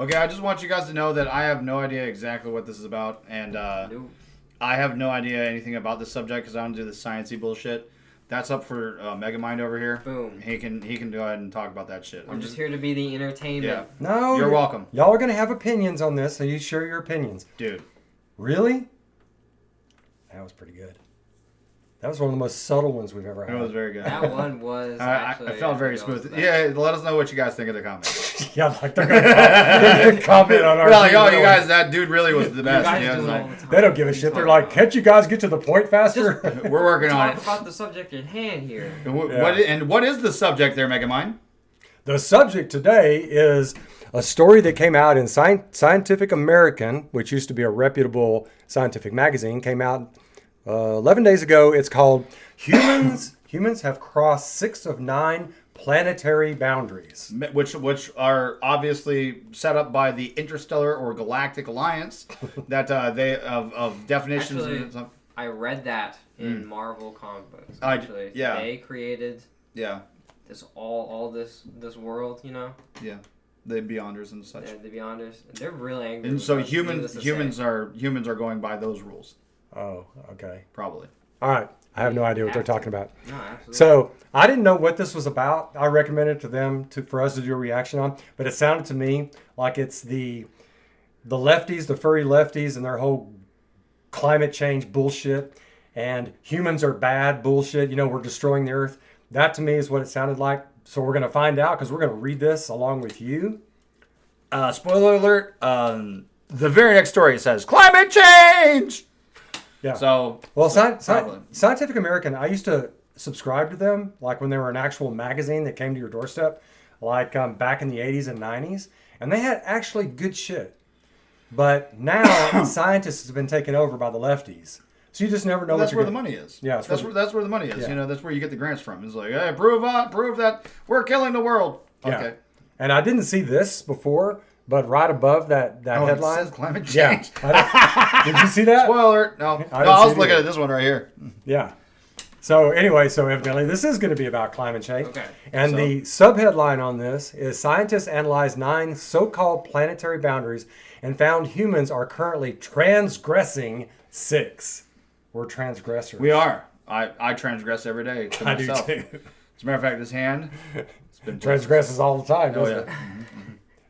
Okay, I just want you guys to know that I have no idea exactly what this is about, and I have no idea anything about this subject because I don't do the sciencey bullshit. That's up for Megamind over here. Boom. He can go ahead and talk about that shit. I'm just here to be the entertainment. Yeah. No, you're welcome. Y'all are gonna have opinions on this, so you share your opinions. Dude. Really? That was pretty good. That was one of the most subtle ones we've ever had. It was very good. That one was actually... I felt very smooth. Yeah, let us know what you guys think of the comments. Yeah, like they're gonna comment on our... They're like, oh, you guys, that dude really was the best. You guys do it all the time. They don't give a shit. They're like, can't you guys get to the point faster? We're working on it. Talk about the subject at hand here. What is the subject there, Megamind? The subject today is a story that came out in Scientific American, which used to be a reputable scientific magazine, came out 11 days ago. It's called Humans Have Crossed 6 of 9 Planetary Boundaries. Which are obviously set up by the Interstellar or Galactic Alliance that they of definitions. Actually, and stuff. I read that in Marvel comic books. Yeah. They created this all this world, you know? Yeah. The Beyonders and such. Yeah, the Beyonders. They're really angry. And so humans are going by those rules. Oh, okay. Probably. All right. I have no idea what they're talking about. No, absolutely. So I didn't know what this was about. I recommended it to them for us to do a reaction on, but it sounded to me like it's the lefties, the furry lefties, and their whole climate change bullshit, and humans are bad bullshit. You know, we're destroying the earth. That to me is what it sounded like. So we're going to find out because we're going to read this along with you. Spoiler alert. The very next story says climate change. Yeah. So well, Scientific American, I used to subscribe to them like when they were an actual magazine that came to your doorstep, like back in the 80s and 90s, and they had actually good shit. But now scientists have been taken over by the lefties. So you just never know. That's where the money is. Yeah, that's where the money is. Yeah. You know, that's where you get the grants from. It's like, hey, prove that we're killing the world. Okay. Yeah. And I didn't see this before, but right above that headline, it says climate change. Yeah. Did you see that? Spoiler. No, I was looking at this one right here. Yeah. So anyway, evidently this is going to be about climate change. Okay. And the subheadline on this is scientists analyzed 9 so-called planetary boundaries and found humans are currently transgressing 6. We're transgressors. We are. I transgress every day to myself. I do too. As a matter of fact, this hand it's been transgresses all the time, doesn't it?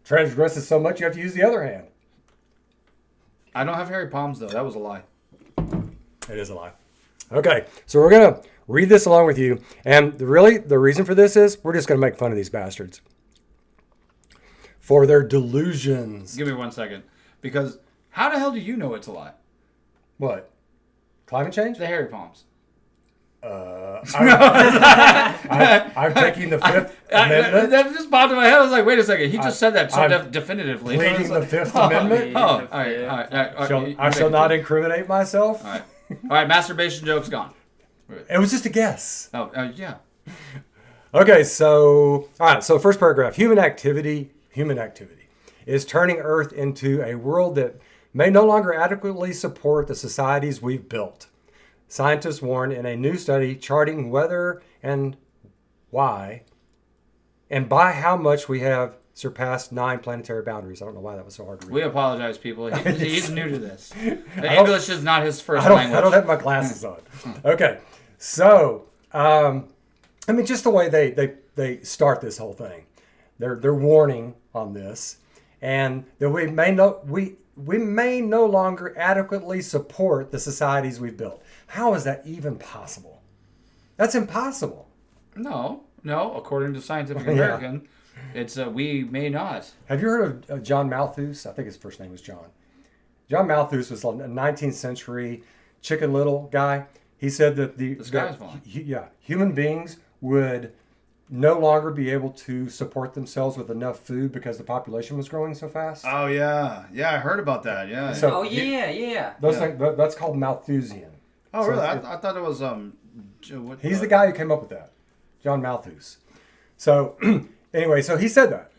Transgresses so much you have to use the other hand. I don't have hairy palms though. That was a lie. It is a lie. Okay, so we're going to read this along with you. And the reason for this is we're just going to make fun of these bastards for their delusions. Give me 1 second. Because how the hell do you know it's a lie? What? Climate change? The hairy palms. I'm taking the Fifth Amendment. That just popped in my head. I was like, wait a second. He just said that so definitively. Pleading the Fifth Amendment. All right. I shall not incriminate myself. All right. Masturbation joke's gone. It was just a guess. Oh, yeah. Okay, so all right. So first paragraph: human activity is turning Earth into a world that may no longer adequately support the societies we've built. Scientists warn in a new study charting whether and why and by how much we have surpassed 9 planetary boundaries. I don't know why that was so hard to read. We apologize, people. He's new to this. English is not his first language. I don't have my glasses on. Okay, so just the way they start this whole thing, they're warning on this, and that we may no longer adequately support the societies we've built. How is that even possible? That's impossible. No. According to Scientific American, it's we may not. Have you heard of John Malthus? I think his first name was John. John Malthus was a 19th century Chicken Little guy. He said that the sky's falling. Human beings would no longer be able to support themselves with enough food because the population was growing so fast. Oh yeah, I heard about that. Yeah. So that's called Malthusian. Oh really? I thought it was He's the guy who came up with that, John Malthus. So anyway, so he said that,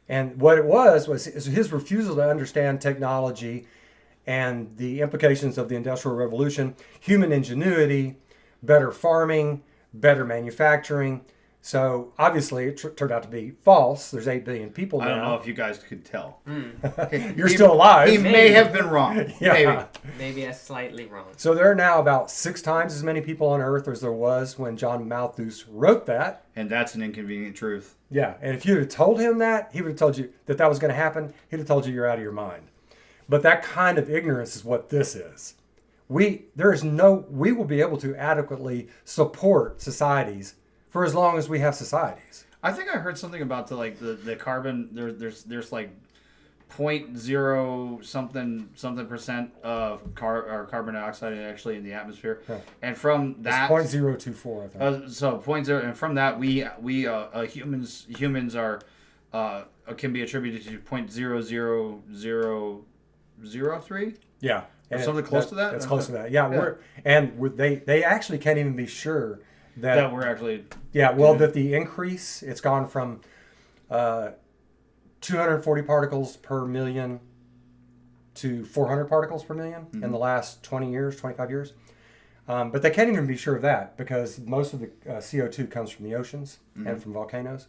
and what it was his refusal to understand technology and the implications of the Industrial Revolution, human ingenuity, better farming, better manufacturing, So obviously it turned out to be false. There's 8 billion people now. I don't know if you guys could tell. You're still alive. He may have been wrong. Yeah. Maybe I'm slightly wrong. So there are now about 6 times as many people on Earth as there was when John Malthus wrote that. And that's an inconvenient truth. Yeah, and if you'd have told him that, he would have told you that that was going to happen. He'd have told you you're out of your mind. But that kind of ignorance is what this is. We will be able to adequately support societies for as long as we have societies. I think I heard something about the carbon. There's like 0.0 something percent of carbon dioxide actually in the atmosphere, and from that it's 0.024, I think. So 0.0, and from that we humans are can be attributed to 0.00003. Yeah, or something close to that. It's close to that. Yeah, they actually can't even be sure that we're actually that the increase, it's gone from 240 particles per million to 400 particles per million in the last 25 years. But they can't even be sure of that because most of the CO2 comes from the oceans and from volcanoes.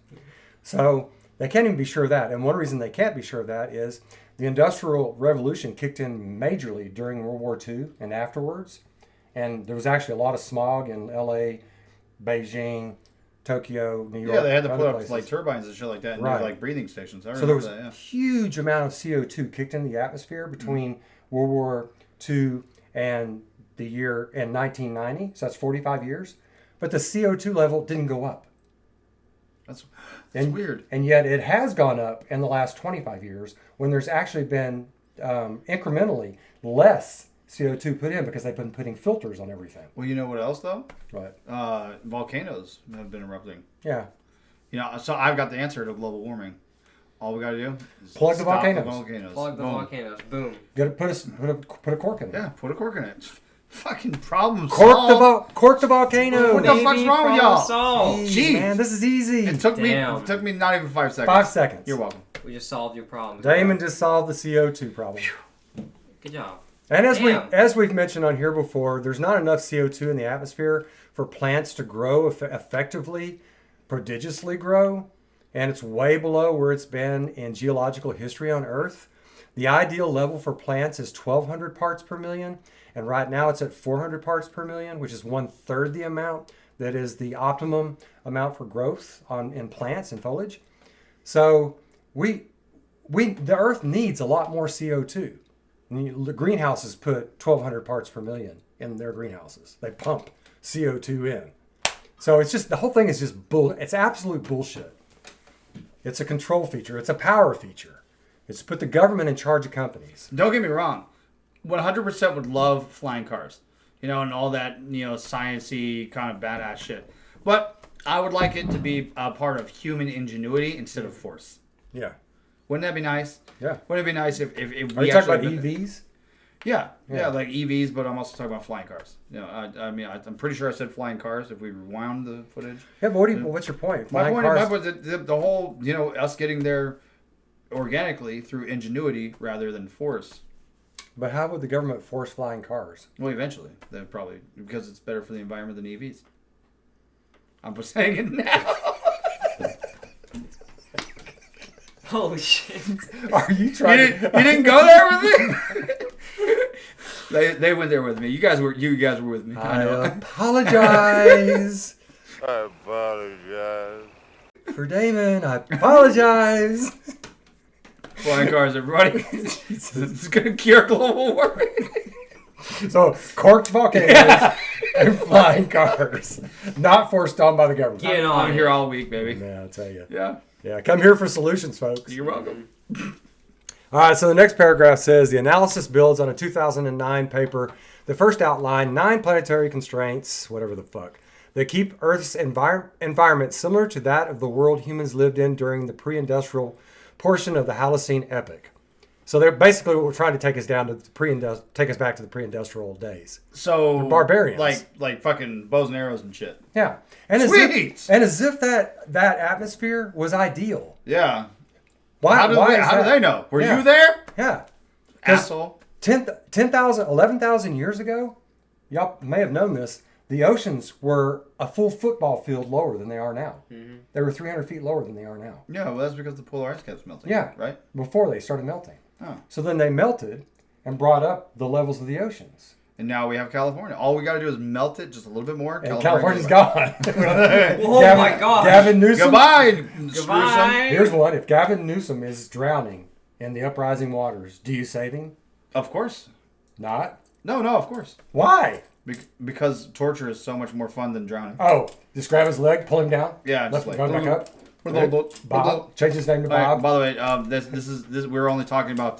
So they can't even be sure of that. And one reason they can't be sure of that is the Industrial Revolution kicked in majorly during World War II and afterwards. And there was actually a lot of smog in LA, Beijing, Tokyo, New York. Yeah, they had to put up places. like turbines and shit like that and do like breathing stations. So there was a huge amount of CO2 kicked in the atmosphere between World War II and the year in 1990. So that's 45 years. But the CO2 level didn't go up. That's weird. And yet it has gone up in the last 25 years when there's actually been incrementally less CO2 put in because they've been putting filters on everything. Well, you know what else though? Right. Volcanoes have been erupting. Yeah. So I've got the answer to global warming. All we got to do is plug the volcanoes. Plug the volcanoes. Boom. Got to put a cork in it. Yeah, put a cork in it. Fucking problem solved. Cork the volcano. What the fuck's wrong with y'all? Jeez, man, this is easy. It took me not even 5 seconds. 5 seconds. You're welcome. We just solved your problem. Damon just solved the CO2 problem. Good job. And as we've mentioned on here before, there's not enough CO2 in the atmosphere for plants to grow effectively, prodigiously grow, and it's way below where it's been in geological history on Earth. The ideal level for plants is 1,200 parts per million, and right now it's at 400 parts per million, which is 1/3 the amount that is the optimum amount for growth in plants and foliage. So the Earth needs a lot more CO2. The greenhouses put 1,200 parts per million in their greenhouses. They pump CO2 in. So it's just, the whole thing is just it's absolute bullshit. It's a control feature. It's a power feature. It's put the government in charge of companies. Don't get me wrong. 100% would love flying cars. And all that, science-y kind of badass shit. But I would like it to be a part of human ingenuity instead of force. Yeah. Wouldn't that be nice? Yeah. Wouldn't it be nice if we Are you talking about EVs? Yeah, like EVs, but I'm also talking about flying cars. I'm pretty sure I said flying cars if we rewound the footage. Yeah, but what's your point? My point was the whole, us getting there organically through ingenuity rather than force. But how would the government force flying cars? Well, eventually. They'd probably, because it's better for the environment than EVs. I'm just saying it now. Holy shit. Are you trying you didn't go there with me? They went there with me. You guys were with me. I apologize. I apologize. For Damon, I apologize. Flying cars, everybody. It's going to cure global warming. So, corked volcanoes and flying cars. Not forced on by the government. I'm here all week, baby. Yeah, I'll tell you. Yeah. Yeah, come here for solutions, folks. You're welcome. All right, so the next paragraph says, the analysis builds on a 2009 paper that first outlined 9 planetary constraints, whatever the fuck, that keep Earth's environment similar to that of the world humans lived in during the pre-industrial portion of the Holocene epoch. So they're basically what we're trying to take us down to take us back to the pre-industrial days. So they're barbarians, like fucking bows and arrows and shit. Yeah, and Sweet. as if that atmosphere was ideal. Yeah. Why? How do they know? Were you there? Yeah. Asshole. 11,000 years ago, y'all may have known this. the oceans were a full football field lower than they are now. Mm-hmm. They were 300 feet lower than they are now. Yeah, well, that's because the polar ice cap's melting. Yeah. Right? Before they started melting. Oh. So then they melted and brought up the levels of the oceans. And now we have California. All we got to do is melt it just a little bit more. And California's gone. Oh my gosh. Gavin Newsom. Goodbye. Goodbye. Here's one. If Gavin Newsom is drowning in the uprising waters, do you save him? Of course. Not? No, of course. Why? Because torture is so much more fun than drowning. Oh, just grab his leg, pull him down? Yeah, Left just him, like... go back up? Bob. Bob. Change his name to Bob. By the way, this we're only talking about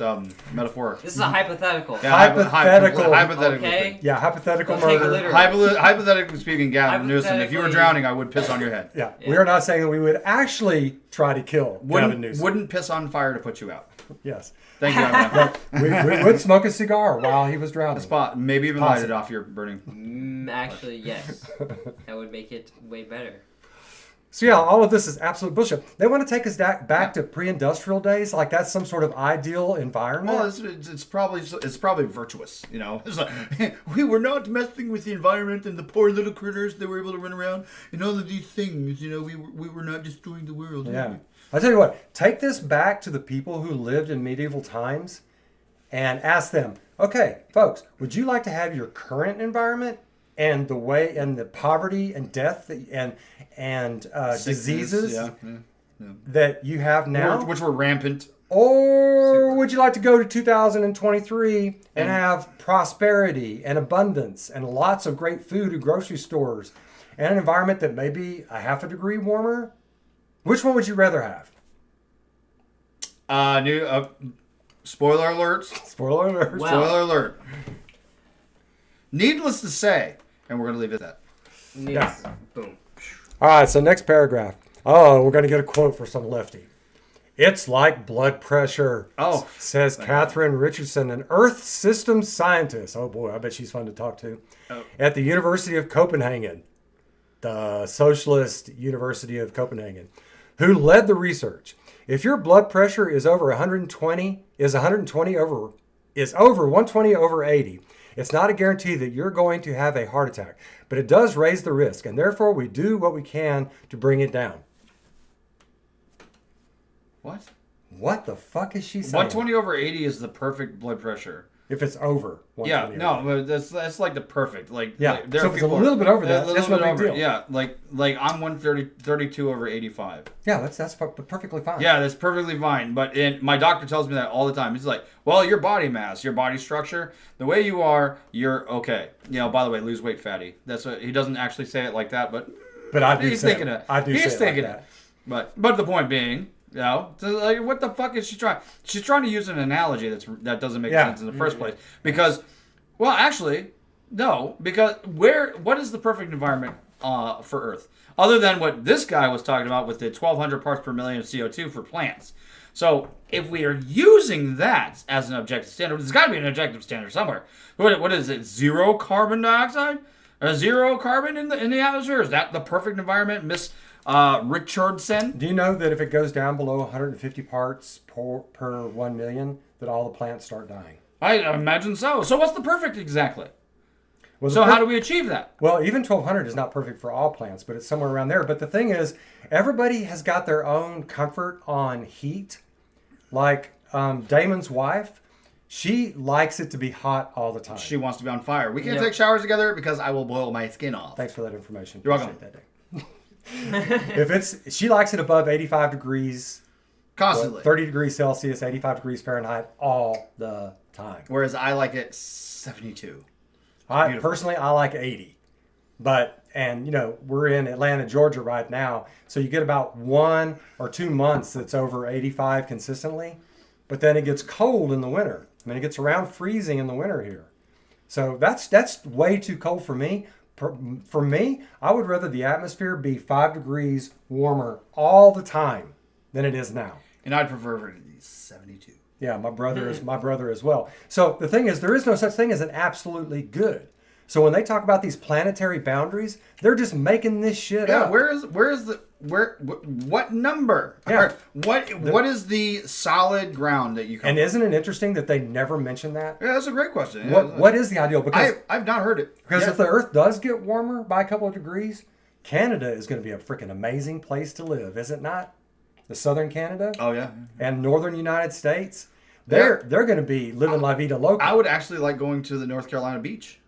metaphoric. This is a hypothetical. Yeah, Hypothetical. Hypothetically. Okay. Yeah, hypothetical Don't take it murder. literally. Hypothetically speaking, Gavin Newsom, if you were Hypothetically- drowning, I would piss on your head. Yeah. We are not saying that we would actually try to kill Gavin Newsom. Wouldn't piss on fire to put you out. Yes. Thank you, Evan. We would smoke a cigar while he was drowning. Spot. Maybe even light it off your burning. Actually, yes. That would make it way better. So yeah, all of this is absolute bullshit. They want to take us back to pre-industrial days, like that's some sort of ideal environment. Well, it's probably virtuous, you know. It's like, we were not messing with the environment and the poor little critters that were able to run around and all of these things, you know. We were not destroying the world. Yeah. I tell you what, take this back to the people who lived in medieval times and ask them, okay, folks, would you like to have your current environment and the way and the poverty and death and diseases that you have now, which were rampant, or would you like to go to 2023 and have prosperity and abundance and lots of great food at grocery stores and an environment that may be a half a degree warmer? Which one would you rather have? Spoiler alert. Spoiler alert. Wow. Spoiler alert. Needless to say, and we're going to leave it at that. Yes. Boom. All right, so next paragraph. Oh, we're going to get a quote for some Lefty. It's like blood pressure, says Catherine Richardson, an Earth systems scientist. Oh boy, I bet she's fun to talk to. At the University of Copenhagen, the Socialist University of Copenhagen, who led the research. If your blood pressure is over 120, is over 120 over 80, it's not a guarantee that you're going to have a heart attack, but it does raise the risk, and therefore we do what we can to bring it down. What? What the fuck is she saying? 120 over 80 is the perfect blood pressure. If it's over 120. Yeah, no, but that's like the perfect. Like, yeah. like, there So are if it's a people little bit over that, a that's little no bit big over. deal. Yeah, like I'm 132 over 85. Yeah, that's perfectly fine. Yeah, that's perfectly fine. But my doctor tells me that all the time. He's like, well, your body mass, your body structure, the way you are, you're okay. You know, by the way, lose weight, fatty. That's what he doesn't actually say it like that, but I do he's say thinking it. it. I do He's say it thinking like it. that. But the point being, you know, so like, what the fuck is she trying? She's trying to use an analogy that doesn't make sense in the first place. Because, well, actually, no. Because what is the perfect environment for Earth? Other than what this guy was talking about with the 1,200 parts per million of CO2 for plants. So if we are using that as an objective standard, there's got to be an objective standard somewhere. What is it? Zero carbon dioxide? Zero carbon in the atmosphere? Is that the perfect environment, Miss Richardson? Do you know that if it goes down below 150 parts per 1 million, that all the plants start dying? I imagine so. So what's the perfect exactly? Well, So how do we achieve that? Well, even 1,200 is not perfect for all plants, but it's somewhere around there. But the thing is, everybody has got their own comfort on heat. Like Damon's wife, she likes it to be hot all the time. She wants to be on fire. We can't Yeah. take showers together because I will boil my skin off. Thanks for that information. You're welcome. Appreciate that. She likes it above 85 degrees, Constantly. 30 degrees Celsius, 85 degrees Fahrenheit all the time. Whereas I like it 72. Personally, I like 80. And you know, we're in Atlanta, Georgia right now. So you get about 1 or 2 months that's over 85 consistently. But then it gets cold in the winter. I mean, it gets around freezing in the winter here. So that's way too cold for me. For me, I would rather the atmosphere be 5 degrees warmer all the time than it is now. And I'd prefer it to be 72. Yeah, my brother is my brother as well. So the thing is, there is no such thing as an absolutely good. So when they talk about these planetary boundaries, they're just making this shit Yeah, up. what number? Yeah. What is the solid ground that you come And from? isn't it interesting that they never mention that? Yeah, that's a great question. Yeah, What is the ideal? Because I've not heard it. Because Yeah. if the Earth does get warmer by a couple of degrees, Canada is going to be a freaking amazing place to live, is it not? The southern Canada Oh yeah. and northern United States, they're going to be living la vida loca. I would actually like going to the North Carolina beach.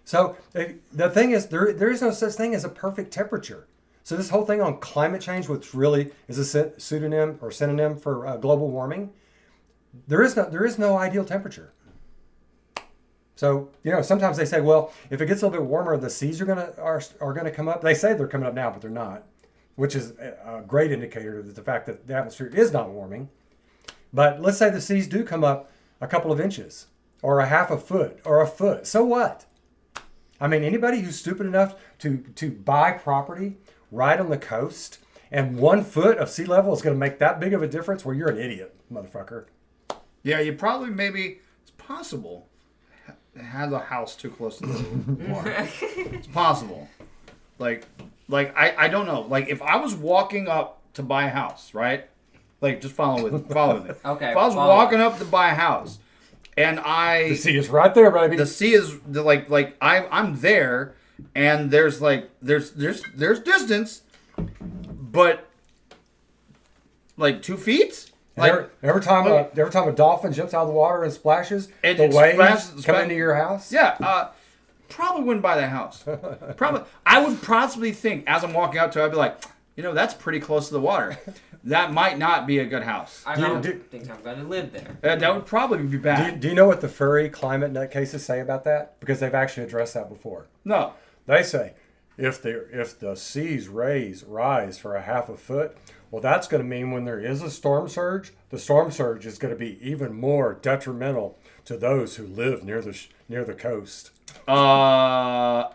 So the thing is, there is no such thing as a perfect temperature. So this whole thing on climate change, which really is a pseudonym or synonym for global warming, there is no ideal temperature. So, sometimes they say, well, if it gets a little bit warmer, the seas are gonna come up. They say they're coming up now, but they're not, which is a great indicator that the fact that the atmosphere is not warming. But let's say the seas do come up a couple of inches or a half a foot or a foot. So what? I mean, anybody who's stupid enough to buy property right on the coast and 1 foot of sea level is going to make that big of a difference, well, you're an idiot, motherfucker. Yeah, you probably it's possible. Had the house too close to the water. It's possible. Like I don't know. Like if I was walking up to buy a house, right? Like just follow with me. Okay. If I was walking up to buy a house, and The sea is right there, baby. the sea is like I'm there, and there's distance, but like 2 feet. Like every time a dolphin jumps out of the water and splashes, And the it waves splashes- come into your house. yeah, probably wouldn't buy that house. Probably I would possibly think as I'm walking up to it, I'd be like, that's pretty close to the water. That might not be a good house. I don't think I'm going to live there. That would probably be bad. Do you know what the furry climate nutcases say about that? Because they've actually addressed that before. No. They say if the seas rise for a half a foot, well, that's going to mean when there is a storm surge, the storm surge is going to be even more detrimental to those who live near the coast.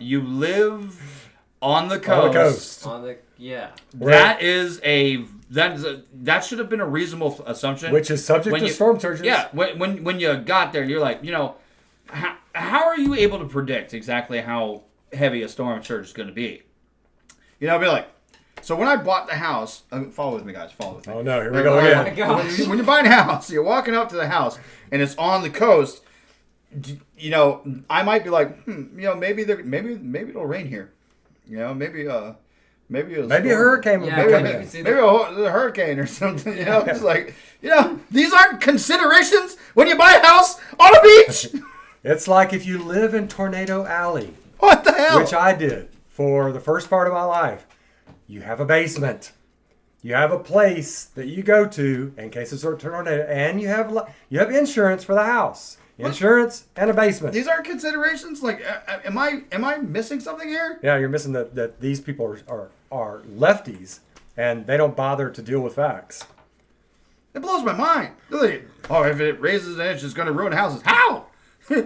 You live on the coast. Yeah. That should have been a reasonable assumption. Which is subject to storm surges. Yeah. When you got there, you're like, how are you able to predict exactly how heavy a storm surge is going to be? Be like, so when I bought the house, follow with me, guys. Follow with me. Oh no, here we go again. When you're buying a house, you're walking up to the house, and it's on the coast. I might be like, maybe it'll rain here. Maybe a hurricane will Yeah, be maybe coming. you see maybe a hurricane or something. It's like, these aren't considerations when you buy a house on a beach. It's like if you live in Tornado Alley, What the hell? which I did for the first part of my life. You have a basement. You have a place that you go to in case of a tornado, and you have insurance for the house. Insurance and a basement. These aren't considerations. Like, am I missing something here? Yeah, you're missing that these people are lefties, and they don't bother to deal with facts. It blows my mind. Really. Oh, if it raises an inch, it's going to ruin houses. How? Who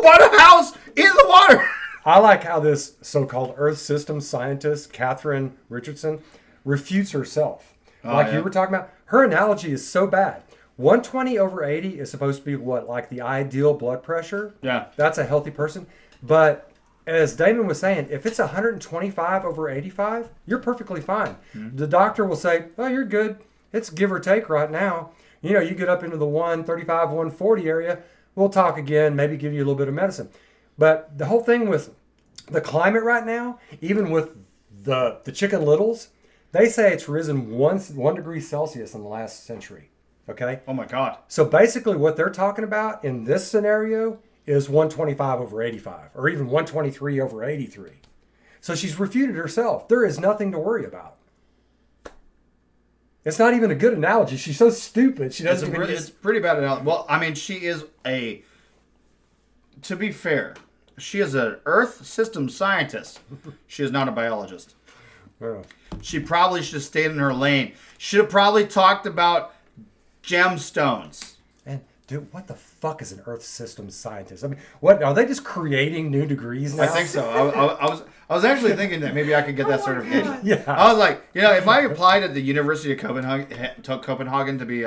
bought a house in the water? I like how this so-called Earth system scientist, Catherine Richardson, refutes herself. You were talking about. Her analogy is so bad. 120 over 80 is supposed to be what? Like the ideal blood pressure? Yeah. That's a healthy person. But as Damon was saying, if it's 125 over 85, you're perfectly fine. Mm-hmm. The doctor will say, oh, you're good. It's give or take right now. You get up into the 135, 140 area, we'll talk again, maybe give you a little bit of medicine. But the whole thing with the climate right now, even with the Chicken Littles, they say it's risen 1 degree Celsius in the last century. Okay? Oh my God. So basically what they're talking about in this scenario is 125 over 85, or even 123 over 83. So she's refuted herself. There is nothing to worry about. It's not even a good analogy. She's so stupid. She doesn't even It's pretty bad analogy. Well, I mean, she is to be fair, she is an Earth system scientist. She is not a biologist. Yeah. She probably should have stayed in her lane. Should have probably talked about gemstones. And dude, what the fuck is an Earth system scientist? I mean, what are they just creating new degrees now? I think so. I was actually thinking that maybe I could get that certification. Yeah. I was like, if I applied at the University of Copenhagen to be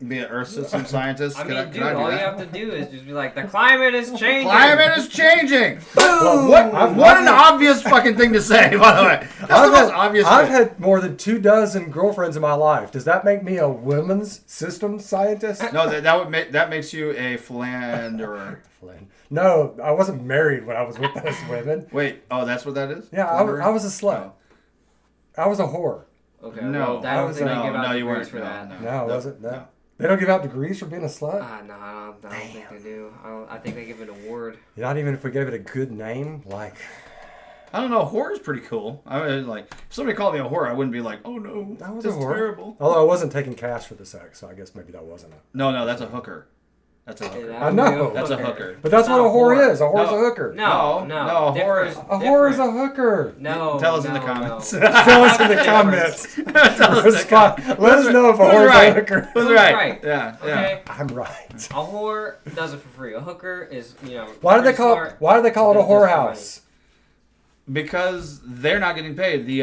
Be an Earth system scientist. I Can mean, can dude, I do all you that? have to do is just be like, the climate is changing. Climate is changing. Well, What I've an obvious fucking thing to say, by the way. That's the most obvious I've thing. had more than 24 girlfriends in my life. Does that make me a women's system scientist? No, that makes you a philanderer. No, I wasn't married when I was with those women. Wait, that's what that is? Yeah, I was a slut. Oh. I was a whore. Okay, No, well, I don't think they give out you degrees weren't for that. No, was it? No. They don't give out degrees for being a slut? No, I don't think they do. I think they give an award. Not even if we gave it a good name, like... I don't know. Whore is pretty cool. I mean, like, if somebody called me a whore, I wouldn't be like, oh no, I was that's a whore. terrible. Although I wasn't taking cash for the sex, so I guess maybe that wasn't it. No, that's a hooker. That's a hooker. I know. That's a hooker. But that's Not what a a whore whore. is. A whore's No. a hooker. No, No, a whore is- different, A whore is a different. hooker. No. Tell us in the no, comments. no. Tell us in the comments. Tell us in the comments. Let us know if a Who's whore's right? a hooker. Who's Who's right? right? Yeah, yeah. Okay. I'm right. A whore does it for free. A hooker is, Why do they pretty call smart. it a Does it for whorehouse? Because they're not getting paid. The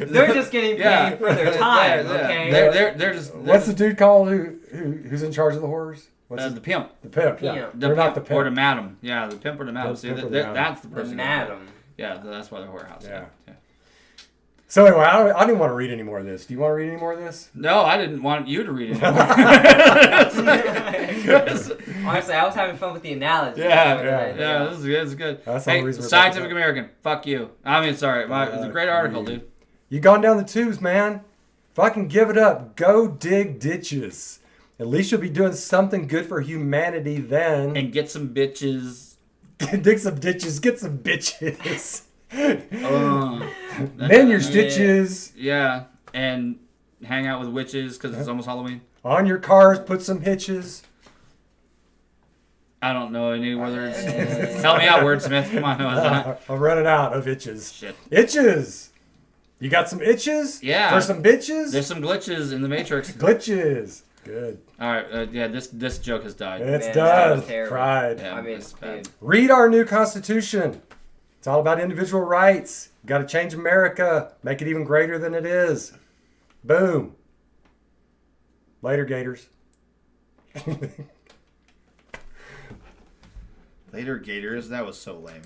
They're just getting paid for their time. Yeah. Okay. They're just. What's the dude called who's in charge of the whores? What's the pimp? the pimp? Yeah, Pimp. they're not the Or the pimp. madam. Yeah, the pimp or the madam. The See, pimp or the madam. that's the The person. madam. Yeah, that's why they're whorehouse. Yeah. Yeah. So anyway, I didn't want to read any more of this. Do you want to read any more of this? No, I didn't want you to read it. Honestly, I was having fun with the analogy. Yeah, this is good. That's the Hey, only reason we're Scientific talking American, fuck you. I mean, sorry, it's a great article, dude. You gone down the tubes, man. Fucking give it up. Go dig ditches. At least you'll be doing something good for humanity then. And get some bitches. Dig some ditches. Get some bitches. Uh, Mend your stitches. Yeah, and hang out with witches because it's almost Halloween. On your cars, put some hitches. I don't know any words. Help me out, wordsmith. Come on, I'm running out of itches. Shit. Itches. You got some itches? Yeah. For some bitches? There's some glitches in the Matrix. Glitches. Good. All right, yeah, this joke has died. It's Man, done. that was terrible. Fried. Yeah, I mean, it's bad. dude. Read our new Constitution. It's all about individual rights. Got to change America. Make it even greater than it is. Boom. Later, Gators. Later, Gators. That was so lame.